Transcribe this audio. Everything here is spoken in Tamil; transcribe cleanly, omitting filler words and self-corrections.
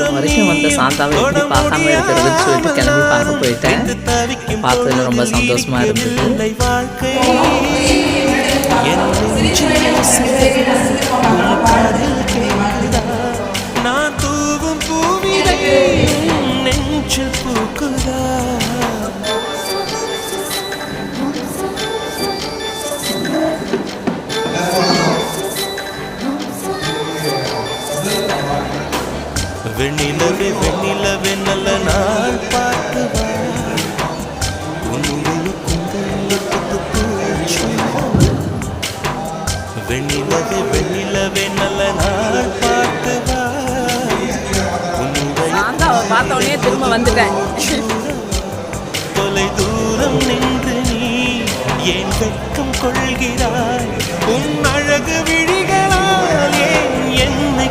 வரைக்கும் வந்த சாந்தாவை எப்படி பார்க்காம இருக்கிறதுன்னு சொல்லிட்டு கிளம்பி பார்க்க போயிட்டேன். பார்த்ததுல ரொம்ப சந்தோஷமா இருந்தது. நான் தூவும் பூவிலை நெஞ்சில் பூக்குதா வெண்ணிலவே வெண்ணிலவே நல்ல நாள் பார்க்குவா வெண்ணிலவே வெண்ணிலவே நல்ல நாள் பார்க்குவா பார்த்தோடனே திரும்ப வந்துட்டேன். தொலை தூரம் நின்று நீ ஏன் வெட்கம் கொள்கிறாய்? உன் அழகு விழிகளால் ஏன் என்னை